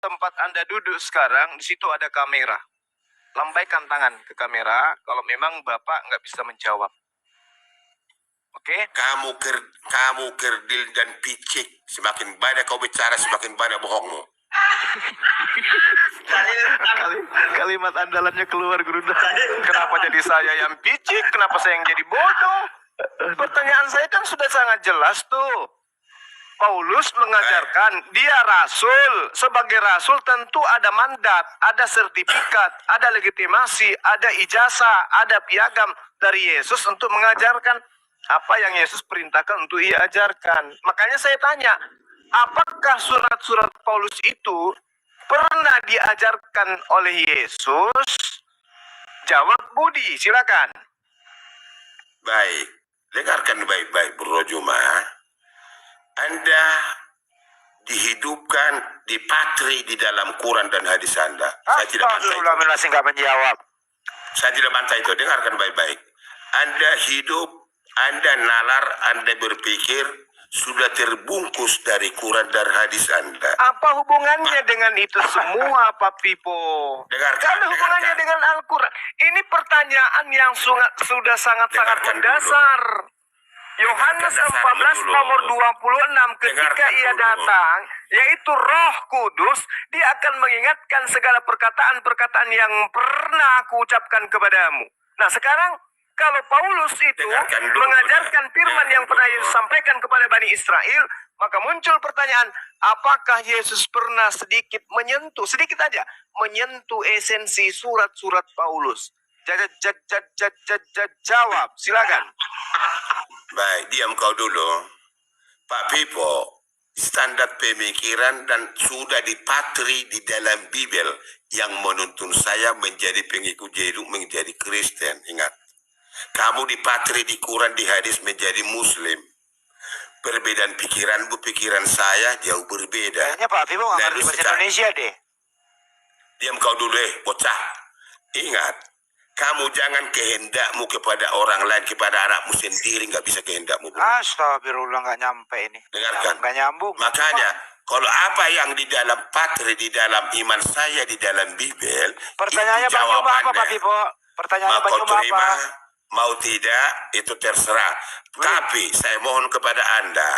tempat Anda duduk sekarang, di situ ada kamera. Lambaikan tangan ke kamera kalau memang Bapak nggak bisa menjawab. Oke? Kamu kerdil dan picik. Semakin banyak kau bicara, semakin banyak bohongmu. Kalimat andalannya keluar, Guru. Kenapa jadi saya yang picik? Kenapa saya yang jadi bodoh? Pertanyaan saya kan sudah sangat jelas tuh. Paulus mengajarkan dia rasul. Sebagai rasul tentu ada mandat, ada sertifikat, ada legitimasi, ada ijazah, ada piagam dari Yesus untuk mengajarkan apa yang Yesus perintahkan untuk ia ajarkan. Makanya saya tanya, apakah surat-surat Paulus itu pernah diajarkan oleh Yesus? Jawab Budi, silakan. Baik, dengarkan baik-baik Bro Juma. Anda dihidupkan, dipatri di dalam Quran dan hadis Anda. Saya tidak bantah itu. Masih nggak menjawab. Saya tidak bantah itu. Dengarkan baik-baik. Anda hidup, Anda nalar, Anda berpikir sudah terbungkus dari Quran dan hadis Anda. Apa hubungannya dengan itu semua, Pak Pipo? Dengarkan. Ada hubungannya dengan Al-Quran. Ini pertanyaan yang sudah sangat-sangat mendasar. Yohanes 14 nomor 26, ketika ia datang, yaitu Roh Kudus, dia akan mengingatkan segala perkataan-perkataan yang pernah aku ucapkan kepadamu. Nah sekarang, kalau Paulus itu mengajarkan firman yang pernah Yesus sampaikan kepada Bani Israel, maka muncul pertanyaan, apakah Yesus pernah sedikit sedikit aja, menyentuh esensi surat-surat Paulus? Jawab, silakan. Baik, diam kau dulu. Pak Pipo, standar pemikiran dan sudah dipatri di dalam Bibel yang menuntun saya menjadi pengikut Yesus, menjadi Kristen. Ingat, kamu dipatri di Quran, di hadis menjadi Muslim. Perbedaan pikiran saya jauh berbeda. Kayaknya Pak Pipo nggak ngerti bahasa Indonesia deh. Diam kau dulu, bocah. Ingat, kamu jangan kehendakmu kepada orang lain, kepada anakmu sendiri, nggak bisa kehendakmu. Astagfirullah, nggak nyampe ini. Dengarkan. Nggak nyambung. Makanya, kalau apa yang di dalam patri, di dalam iman saya, di dalam Bibel, pertanyaannya itu jawabannya. apa, Pak Pipo? Pertanyaannya mau terima, apa? mau tidak, itu terserah. Tapi saya mohon kepada Anda,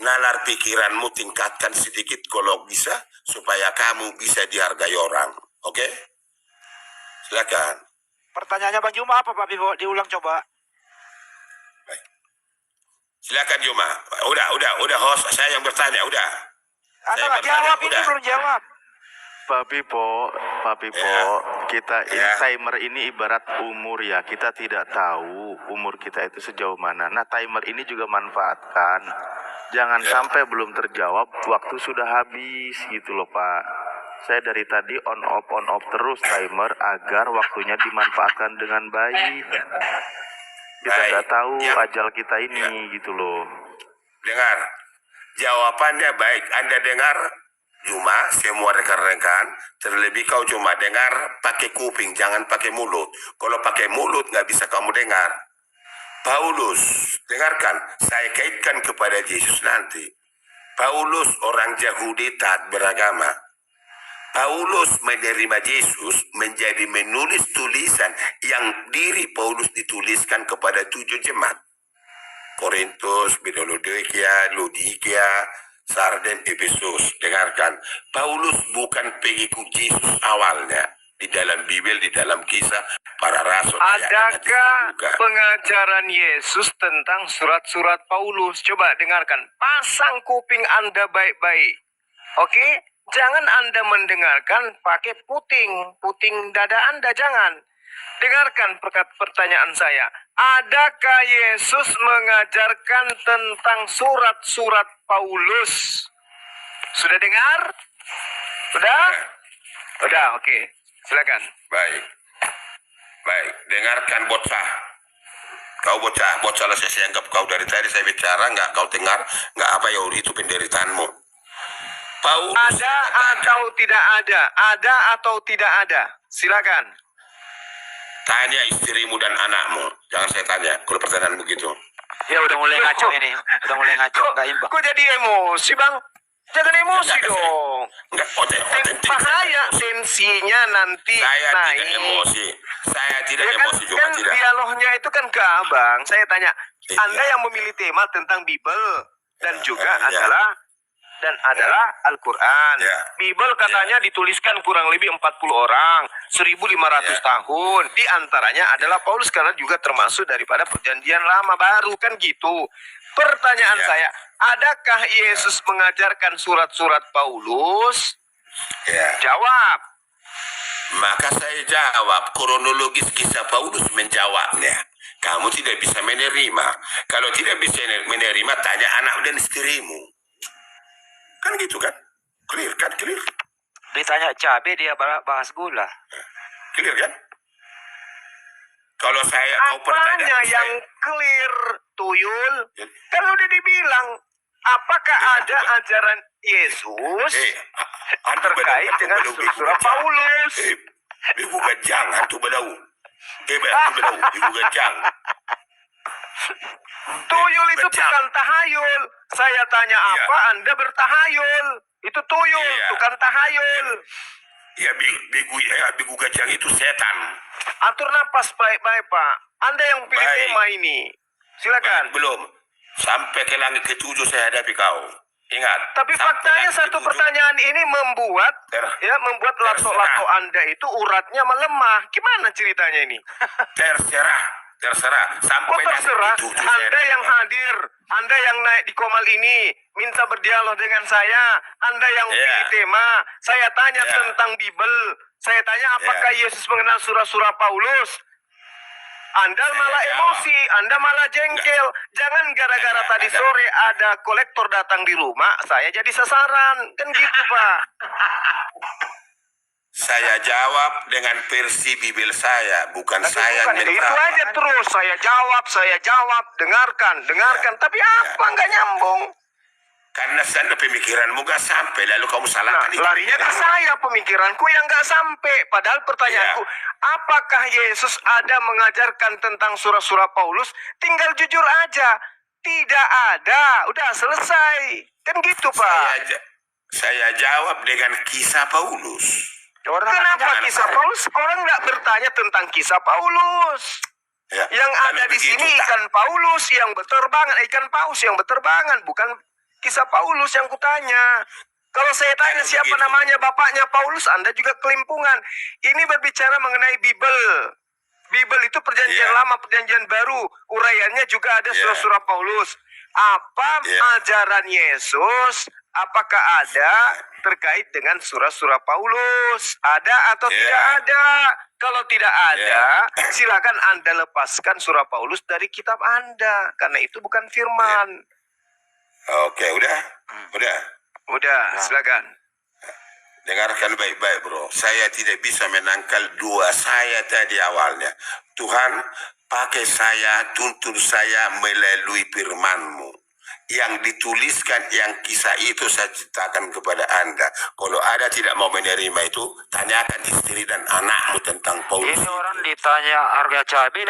nalar pikiranmu tingkatkan sedikit kalau bisa, supaya kamu bisa dihargai orang. Oke? Silakan. Pertanyaannya Bang Juma apa, Pak Pipo? Diulang coba. Baik. Silakan Juma. Udah host, saya yang bertanya, udah. Anda nggak jawab, ini belum jawab. Pak Pipo, kita ini timer ini ibarat umur ya. Kita tidak tahu umur kita itu sejauh mana. Nah, timer ini juga manfaatkan. Jangan sampai belum terjawab, waktu sudah habis gitu loh, Pak. Saya dari tadi on off terus timer agar waktunya dimanfaatkan dengan baik. Kita nggak tahu ajal kita ini gitu loh. Dengar, jawabannya baik. Anda dengar, cuma semua rekan-rekan, terlebih kau cuma dengar pakai kuping, jangan pakai mulut. Kalau pakai mulut nggak bisa kamu dengar. Paulus, dengarkan, saya kaitkan kepada Yesus nanti. Paulus orang Yahudi taat beragama. Paulus menerima Yesus menjadi menulis tulisan yang diri Paulus dituliskan kepada 7 jemaat. Korintus, Laodikia, Sarden, Efesus. Dengarkan, Paulus bukan pengikut Yesus awalnya. Di dalam Bibel, di dalam kisah para rasul. Adakah pengajaran Yesus tentang surat-surat Paulus? Coba dengarkan, pasang kuping Anda baik-baik. Oke? Jangan Anda mendengarkan pakai puting dada Anda, jangan. Dengarkan pertanyaan saya. Adakah Yesus mengajarkan tentang surat-surat Paulus? Sudah dengar? Udah, oke. Silakan. Baik, dengarkan bocah. Kau bocah lah, saya anggap kau dari tadi saya bicara, nggak kau dengar, nggak apa ya, itu penderitaanmu. Paulus ada atau tidak ada? Ada atau tidak ada? Silakan. Tanya istrimu dan anakmu. Jangan saya tanya kalau pertanyaan begitu. Ya udah mulai ngaco ini. Udah mulai ngaco. Nggak imbang. Kok jadi emosi, Bang? Jangan emosi Enggak, dong. Enggak, otentik. Bahaya tensinya nanti Saya naik. tidak emosi. Saya tidak Ya kan, emosi juga kan tidak. dialognya itu kan ke abang. Saya tanya, Iya. Anda yang memilih tema tentang Bible dan juga iya. adalah Al-Quran. Iya. Bible katanya dituliskan kurang lebih 40 orang, 1500 Iya. tahun. Di antaranya adalah Paulus karena juga termasuk daripada perjanjian lama baru kan gitu. Pertanyaan Iya. saya, adakah Yesus mengajarkan surat-surat Paulus? Ya. Jawab. Maka saya jawab, kronologis kisah Paulus menjawabnya. Kamu tidak bisa menerima. Kalau tidak bisa menerima, tanya anak dan istrimu. Kan gitu kan? Clear kan? Clear. Ditanya cabai dia bahas gula. Clear kan? Kalau saya kau Apanya pertanyaan yang saya, clear, Tuyul? Ya. Kan udah dibilang, apakah Ya, ada bukan. ajaran Yesus Anda terkait dengan surat Paulus? Ibu gajang, hantu belau. Hantu belau, ibu gajang. Tuyul itu Becak. bukan tahayul. Saya tanya Iya. apa, Anda bertahayul. Itu tuyul, Iya. bukan tahayul. Ya, bigu gajang itu setan. Atur napas baik-baik, Pak. Anda yang pilih Baik. tema ini. Silakan. Belum. Sampai ke langit ketujuh saya hadapi kau. Ingat. Tapi sampai faktanya langit satu ketujuh. pertanyaan ini membuat Terserah. lato-lato Anda itu uratnya melemah. Gimana ceritanya ini? Terserah. Sampai Oh terserah, langit ketujuh saya Anda hadapi yang kau. hadir, Anda yang naik di Komal ini, minta berdialog dengan saya, Anda yang Iya. pilih tema, saya tanya Iya. tentang Bible, saya tanya apakah Yesus mengenal surah-surah Paulus, Anda Saya malah jawab. emosi, Anda malah jengkel, jangan gara-gara Enggak, tadi enggak. sore ada kolektor datang di rumah, saya jadi sasaran, kan gitu Pak. Saya jawab dengan versi Bible saya, bukan Tapi saya bukan itu menjawab. aja terus, saya jawab, dengarkan, tapi apa nggak nyambung? Karena sanda pemikiranmu gak sampai, lalu kamu Nah, salahkan itu. larinya ke saya pemikiranku yang nggak sampai. Padahal pertanyaanku, apakah Yesus ada mengajarkan tentang surah-surah Paulus? Tinggal jujur aja. Tidak ada. Udah selesai. Kan gitu, Pak. Saya jawab dengan kisah Paulus. Kenapa kisah Paulus? Orang nggak bertanya tentang kisah Paulus. Ya, Yang kalau ada di begitu, sini ikan Paulus yang berterbangan, ikan paus yang berterbangan, bukan kisah Paulus yang kutanya. Kalau saya tanya Kalau siapa begitu. namanya bapaknya Paulus, Anda juga kelimpungan. Ini berbicara mengenai Bible. Bible itu perjanjian Iya. lama, perjanjian baru. Uraiannya juga ada Iya. surah-surah Paulus. Apa Iya. ajaran Yesus? Apakah ada terkait dengan surah-surah Paulus? Ada atau Iya. tidak ada? Kalau tidak ada, silakan Anda lepaskan surah Paulus dari kitab Anda. Karena itu bukan firman. Oke, udah. Udah, silakan. Dengarkan baik-baik, bro. Saya tidak bisa menangkal dua saya tadi awalnya. Tuhan, pakai saya, tuntun saya melalui firman-Mu. Yang dituliskan, yang kisah itu saya ceritakan kepada Anda. Kalau ada tidak mau menerima itu, tanyakan istri dan anakmu tentang Paulus. Ini orang ditanya harga cabai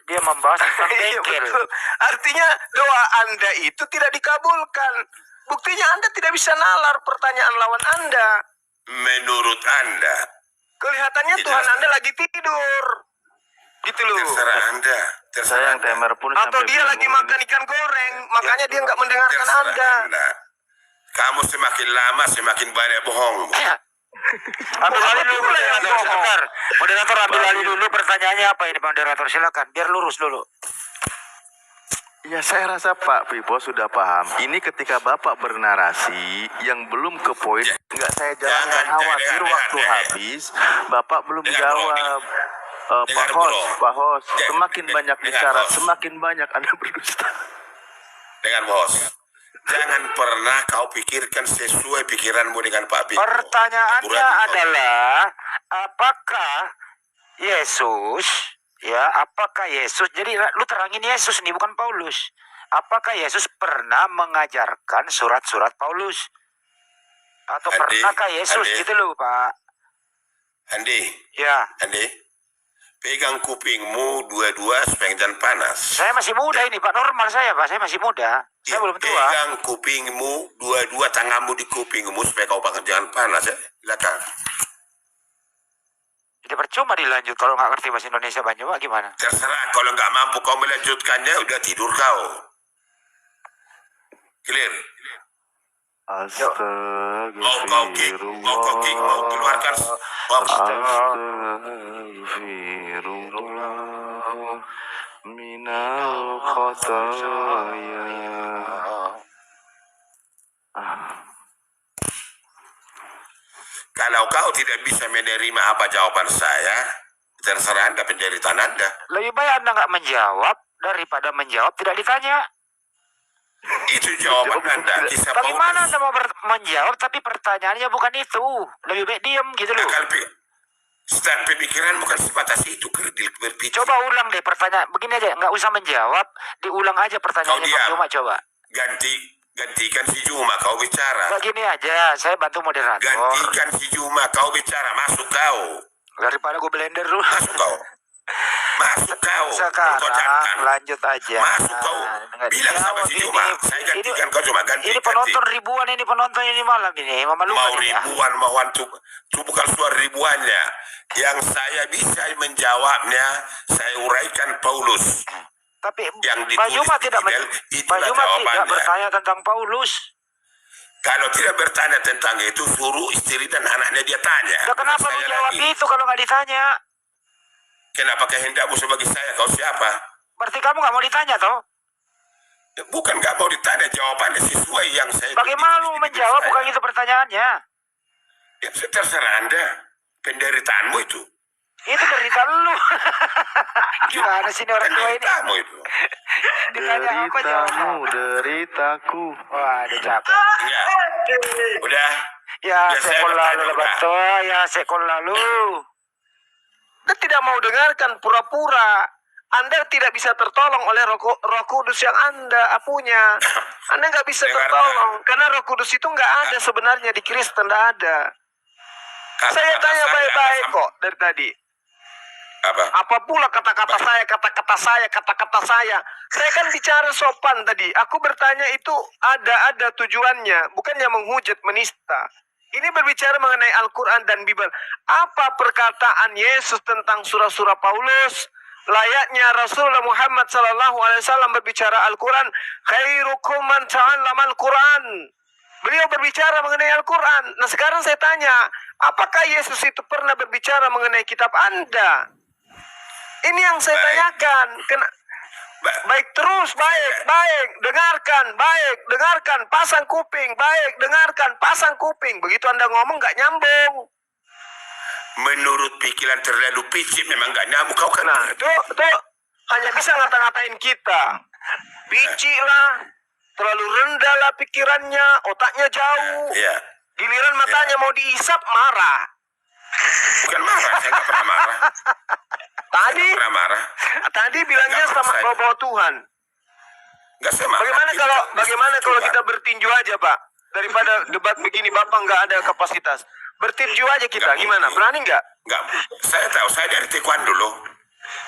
dia membahas tentang Iya, bengkel. betul. Artinya doa Anda itu tidak dikabulkan. Buktinya Anda tidak bisa nalar pertanyaan lawan Anda. Menurut Anda, Kelihatannya Tidak. Tuhan Anda lagi tidur. Gitu loh. terserah Anda. Saya yang timer pun Atau sampai dia lagi bingung. makan ikan goreng, makanya dia nggak mendengarkan Terserah Anda. Anda. Kamu semakin lama semakin banyak bohong. Ambil alih dulu Boleh, moderator, bohong. sebentar. Moderator ambil alih dulu pertanyaannya apa ini moderator, silakan biar lurus dulu. Ya saya rasa Pak Pipo sudah paham. Ini ketika Bapak bernarasi yang belum ke poin, nggak saya jalankan. Jangan, Khawatir dengar, waktu dengar. habis, Bapak belum Dengar, jawab. Dengar, Pak Hos, Dengar, semakin dengar, banyak dengar, bicara, Hos. semakin banyak Anda berdusta. Dengan bos. Jangan pernah kau pikirkan sesuai pikiranmu dengan Pak Pipo. Pertanyaannya Kuburan- adalah apakah Yesus jadi lu terangin Yesus nih bukan Paulus. Apakah Yesus pernah mengajarkan surat-surat Paulus? Atau Andi, pernahkah Yesus Andi. gitu loh, Pak? Andi, Ya, pegang kupingmu dua-dua supaya jangan panas. saya masih muda ini, Pak. Normal saya, Pak. Saya masih muda. Saya belum tua. Pegang kupingmu, dua-dua tanganmu di kupingmu supaya kau jangan panas ya. Silakan. Jadi percuma dilanjut kalau nggak ngerti bahasa Indonesia banyak, Pak, gimana? Terserah, kalau nggak mampu kau melanjutkannya, udah tidur kau. Clear? Astagfirullah. Mau keluarkan box. Astagfirullah minal khataya. Kalau kau tidak bisa menerima apa jawaban saya, terserah Anda, penderitaan Anda. Lebih baik Anda nggak menjawab daripada menjawab tidak ditanya. Itu jawaban Anda. Kisah Bagaimana Paulus. Anda mau menjawab tapi pertanyaannya bukan itu? Lebih baik diam gitu loh. Stand pemikiran bukan sebatas itu, kerdil berpikir. Coba ulang deh pertanyaan. Begini aja, nggak usah menjawab, diulang aja pertanyaannya Kau Pak diam. Juma, coba. Gantikan si Juma, kau bicara. Nggak gini aja, saya bantu moderator. Gantikan si Juma, kau bicara. Masuk kau. Daripada gue blender dulu. Masuk kau. Masuk kau. Sekarang Kau jangan. lanjut aja. Masuk kau. Nggak Bilang sama dijawab si ini. Juma. Saya gantikan kau cuma ganti. Ini penonton ribuan ini penonton ini malam ini memalukan Mau ini, ya. ribuan, mau itu bukan suara ribuannya. Yang saya bisa menjawabnya, saya uraikan Paulus. Tapi Yang Pak ditulis Juma di tidak email, Pak itulah Juma tidak jawabannya. bertanya tentang Paulus. Kalau tidak bertanya tentang itu, suruh istri dan anaknya dia tanya. Nah, kenapa Saya lu jawab lagi. itu kalau nggak ditanya? Kenapa kehendakmu sebagai saya? Kau siapa? Berarti kamu nggak mau ditanya toh? Bukan nggak mau ditanya, jawabannya sesuai yang saya. Bagaimana lu tulis di menjawab email bukan saya. itu pertanyaannya? Ya, terserah Anda. Penderitaanmu itu. Itu derita lu. Gimana sih ini orang tua ini? Penderitaanmu itu. Ditanya apa Deritamu, jawabnya? deritaku. Wah, ada capek. Ya. Udah. Ya, Ya, saya sekolah bertanya, lalu udah. betul. Ya, sekolah lalu. Anda tidak mau dengarkan pura-pura. Anda tidak bisa tertolong oleh Roh Kudus yang Anda punya. Anda nggak bisa Dengarkan. tertolong karena Roh Kudus itu nggak ada sebenarnya di Kristen, nggak ada. Saya Kata-kata tanya saya baik-baik apa- kok dari tadi. Apa? Apa pula kata-kata saya, kata-kata saya, kata-kata saya. Saya kan bicara sopan tadi. Aku bertanya itu ada tujuannya, bukannya menghujat, menista. Ini berbicara mengenai Al-Quran dan Bible. Apa perkataan Yesus tentang surah-surah Paulus? Layaknya Rasulullah Muhammad SAW berbicara Al-Quran. Khairukum man ta'allama Al-Quran. Beliau berbicara mengenai Al-Quran. Nah sekarang saya tanya, apakah Yesus itu pernah berbicara mengenai kitab Anda? Ini yang saya Baik. tanyakan. Baik terus, baik, dengarkan, pasang kuping, baik, dengarkan, pasang kuping. Begitu Anda ngomong nggak nyambung. Menurut pikiran terlalu picik memang nggak nyambung. Kau kan. Nah, itu hanya bisa ngata-ngatain kita. Picik lah, terlalu rendah lah pikirannya, otaknya jauh. Ya. Giliran matanya mau diisap, marah. Bukan marah, saya nggak pernah marah. Tadi, Nggak pernah marah. tadi bilangnya Nggak sama saya. bawa Tuhan. Nggak saya marah. Bagaimana kalau kita bertinju aja, Pak? Daripada debat begini, Bapak nggak ada kapasitas. Bertinju aja kita, Nggak gimana? mungkin. Berani nggak? Nggak. Saya tahu, saya dari taekwondo loh.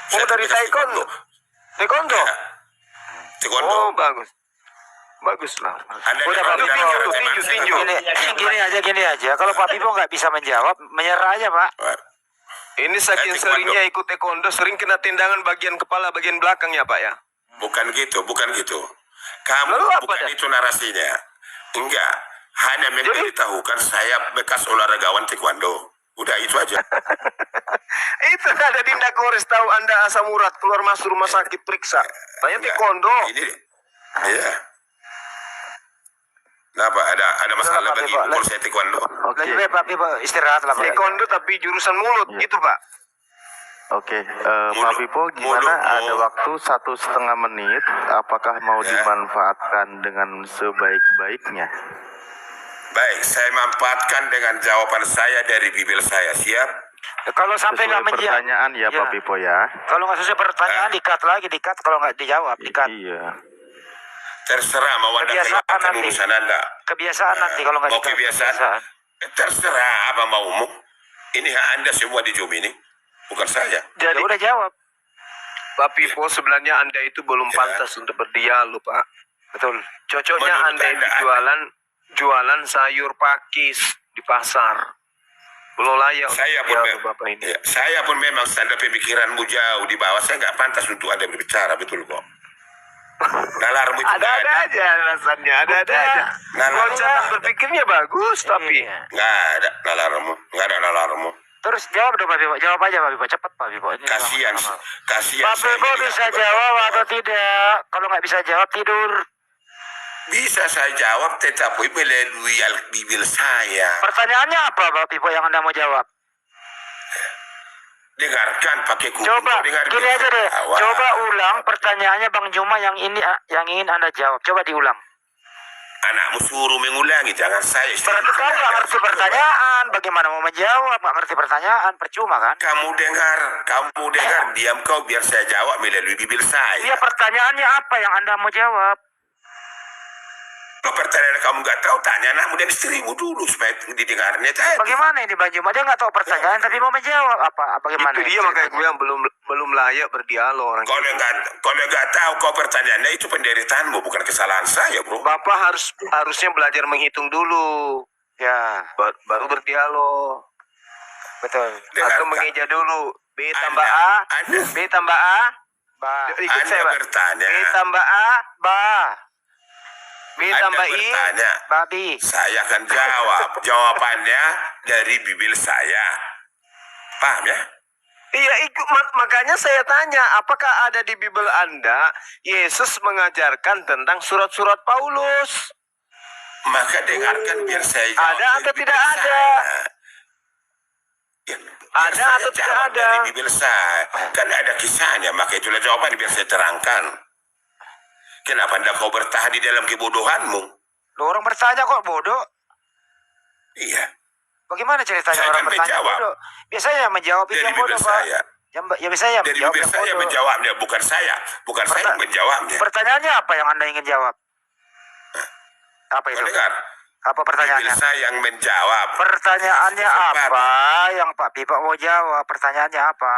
Oh, dari bekas taekwondo. Taekwondo? Ya. Taekwondo. Oh, bagus. Bagus lah. Anda Udah, kalau Pak, bicara tinju, teman tinju, saya tinju. nggak Gini aja. Kalau Pak Bibo nggak bisa menjawab, menyerah aja, Pak. tahu. Ini saking Taekwondo. seringnya ikut taekwondo, sering kena tendangan bagian kepala, bagian belakang ya, Pak ya? Bukan gitu. Kamu Lalu apa bukan dah? itu narasinya. Enggak. Hanya memberitahukan saya bekas olahragawan taekwondo. Udah itu aja. Itu ada Dinda Kores, tahu Anda asam urat, keluar masuk rumah sakit, periksa. Tanya Enggak. taekwondo. Ini. Iya. Kenapa? Ada masalah Kenapa, bagi Pak? kalau saya taekwondo? Oke, Lebih baik Pak Bibo istirahat lah, Pak. Taekwondo tapi jurusan mulut, Iya. gitu Pak. oke. Pak Pipo, gimana? Ada waktu 1,5 menit. Apakah mau Ya. dimanfaatkan dengan sebaik-baiknya? Baik, saya manfaatkan dengan jawaban saya dari bibir saya. Siap? Kalau sampai nggak Sesuai menjawab, pertanyaan ya, Pak Pipo ya. kalau nggak sesuai pertanyaan, dikat lagi, kalau nggak dijawab, dikat. Iya. Terserah mau Anda Kebiasaan keluarkan nanti. urusan Anda. Kebiasaan nanti kalau nggak Mau dikat. kebiasaan? Terserah apa maumu. Ini hak Anda semua di Zoom ini. Bukan saya. Ya Jadi, udah jawab. Pak Pipo, sebenarnya Anda itu belum Ya. pantas untuk berdialog, Pak. Betul. Cocoknya Menurut Anda itu Anda. jualan sayur pakis di pasar. Belum layak Saya pun, ya, Bapak ini. ya, saya pun memang standar pemikiranmu jauh di bawah. Saya nggak pantas untuk Anda berbicara, betul kok. Nalarmu itu nggak Ada-ada ada. aja alasannya, ada-ada aja. Nalar. Loncatan berpikirnya bagus, tapi Iya. Nggak ada nalarmu, nggak ada nalarmu. Terus jawab dong Pak Bibo, jawab aja Pak Bibo, cepat Pak Bibo. Ini Kasihan, lama-lama. kasihan. Pak saya Bibo jadi bisa akibat jawab orang. atau tidak? Kalau nggak bisa jawab tidur. Bisa saya jawab, tetapi melalui Bibil saya. Pertanyaannya apa Pak Bibo yang Anda mau jawab? Dengarkan pakai kuping. Coba dengar gini Bibil aja deh. saya. Coba ulang pertanyaannya Bang Juma yang ingin Anda jawab. Coba diulang. Anakmu suruh mengulangi, jangan saya. Kau nggak ngerti pertanyaan, bagaimana mau menjawab? Nggak ngerti pertanyaan, percuma kan? Kamu dengar, diam kau biar saya jawab melalui Bibil saya. Iya, pertanyaannya apa yang Anda mau jawab? Kalau pertanyaan kamu nggak tahu, tanya anakmu dan istrimu dulu supaya didengarnya tadi. Bagaimana ini Bang Juma? Dia nggak tahu pertanyaan tapi mau menjawab apa? Bagaimana? itu dia makanya gue yang belum layak berdialog orang. Kalau nggak tahu kau pertanyaannya itu penderitaanmu, bukan kesalahan saya, bro. Bapak harusnya belajar menghitung dulu, Ya, baru berdialog. betul. Atau Dengarkan. mengeja dulu. B tambah Anda- A, Anda- B tambah A. Ba, Ikut Anda saya, Pak. bertanya. B tambah A, ba, B Anda tambah I. bertanya, babi. saya akan jawab. Jawabannya dari Bibil saya. Paham ya? Iya, makanya saya tanya, apakah ada di Bible Anda Yesus mengajarkan tentang surat-surat Paulus? Maka dengarkan biar saya jawab. Ada dari atau Bibil tidak ada? saya. Ya, biar Ada saya atau tidak jawab ada? Dari Bibil saya. Kan ada kisahnya, maka itulah jawaban biar saya terangkan. Kenapa anda kau bertahan di dalam kebodohanmu? Lo orang bertanya kok bodoh? Iya. Bagaimana ceritanya Saya orang kan bertanya menjawab. bodoh? Biasanya yang menjawab itu Dari yang bodoh, Bibil Pak. saya. Ya biasanya yang Dari menjawab Bibil yang saya bodoh. menjawabnya, bukan saya. Bukan saya yang menjawabnya. Pertanyaannya apa yang Anda ingin jawab? Apa Kau itu? dengar? Apa Bibil pertanyaannya? saya yang menjawab. Pertanyaannya Kesempatan. apa yang Pak Pipa mau jawab? Pertanyaannya apa?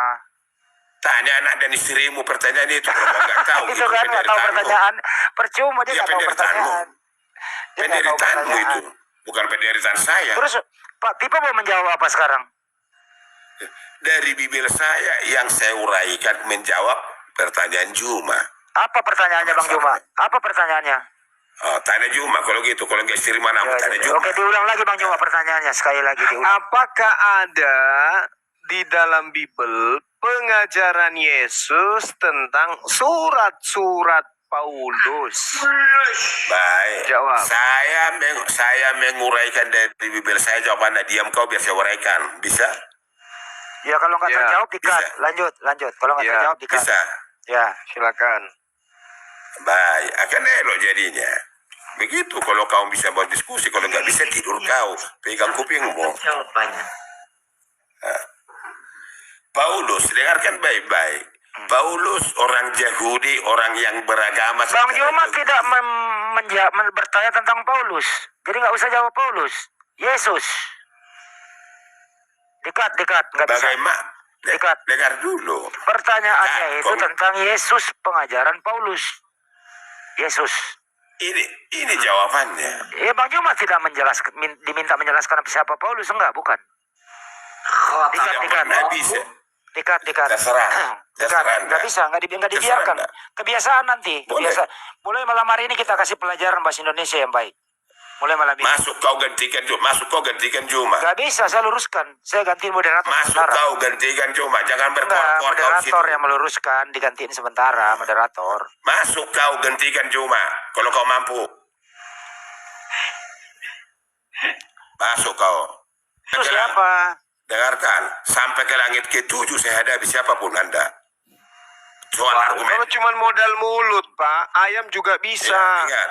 Tanya anak dan istrimu pertanyaan itu. Kalau kau nggak tahu, Itu kan nggak tahu penderitaanmu. pertanyaan. Percuma dia Iya, nggak tahu penderitaanmu. pertanyaan. Dia nggak tahu Penderitaanmu itu. pertanyaan. Bukan penderitaan saya. Terus Pak Pipa mau menjawab apa sekarang? Dari Bibil saya yang saya uraikan menjawab pertanyaan Juma. Apa pertanyaannya Bang Juma? Apa pertanyaannya? Oh, tanya Juma kalau gitu. Kalau nggak istri mana, tanya Juma. Oke, diulang lagi Bang Juma pertanyaannya. Sekali lagi diulang. Apakah ada di dalam Bible pengajaran Yesus tentang surat-surat Paulus? Baik. Jawab. Saya menguraikan dari Bibil saya, jawabannya diam kau biar saya uraikan. Bisa? Ya kalau nggak Ya, terjawab dikat. bisa. Lanjut. Kalau nggak Ya, terjawab dikat. Bisa. Ya. Silakan. Baik, akan elok jadinya. Begitu kalau kau bisa buat diskusi, kalau nggak bisa tidur kau, pegang kupingmu. Jawabannya. Paulus, dengarkan baik-baik. Paulus orang Yahudi, orang yang beragama. Bang secara Juma Yahudi. tidak bertanya tentang Paulus. Jadi nggak usah jawab Paulus. Yesus. Dekat. Nggak bisa. Bagaimana? Dekat. Dengar dulu. Pertanyaannya Nah, itu kok- tentang Yesus, pengajaran Paulus. Yesus. Ini jawabannya. Ya Bang Juma tidak diminta menjelaskan siapa Paulus, enggak, bukan. Tidak pernah bisa. Dekat. Terserah. Terserah Nggak Anda. bisa, nggak dibiarkan. Anda. Kebiasaan nanti. Boleh. Mulai malam hari ini kita kasih pelajaran bahasa Indonesia yang baik. Mulai malam ini. Masuk kau gantikan Juma. Nggak bisa, saya luruskan. Saya gantiin moderator Masuk sementara. kau gantikan Juma. Jangan Enggak, berkor-kor kau di situ. moderator yang meluruskan, digantiin sementara, moderator. Masuk kau gantikan Juma. Kalau kau mampu. Masuk kau. Itu siapa? Dengarkan. Sampai ke langit ke-7 saya hadapi siapapun Anda. Soal argumen. Kalau cuma modal mulut, Pak, ayam juga bisa. Ya, ingat.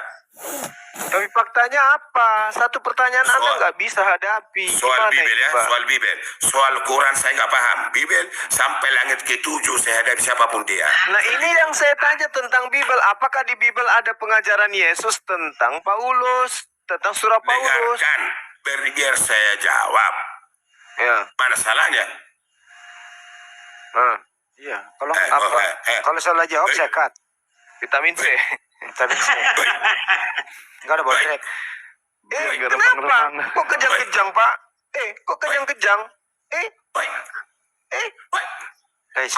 Tapi faktanya apa? Satu pertanyaan Anda nggak bisa hadapi. Soal Gimana Bibel itu, ya, Pak? soal Bibel. Soal Quran saya nggak paham. Bibel sampai langit ke-7 saya hadapi siapapun dia. Nah, ini yang saya tanya tentang Bible. Apakah di Bible ada pengajaran Yesus tentang Paulus? Tentang surah Paulus? Dengarkan. Biar saya jawab. Ya. Mana salahnya? Nah, Iya. Kalau Apa? kalau salah jawab saya cut. vitamin C. tapi enggak ada botrek. Biar Kenapa? remang-remang. Kok kejang-kejang, Pak? Kok kejang-kejang? Guys.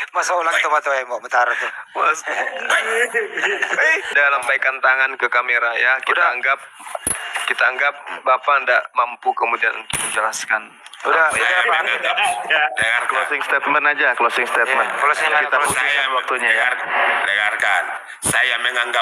Masa ulang tomato mau bentar tuh. Mas. Dalam baikan tangan ke kamera ya. Kita anggap Bapak ndak mampu kemudian untuk menjelaskan. Udah, Dengarkan. Closing statement aja, closing statement. Closing Kita statement. putuskan waktunya ya. Dengarkan. Saya menganggap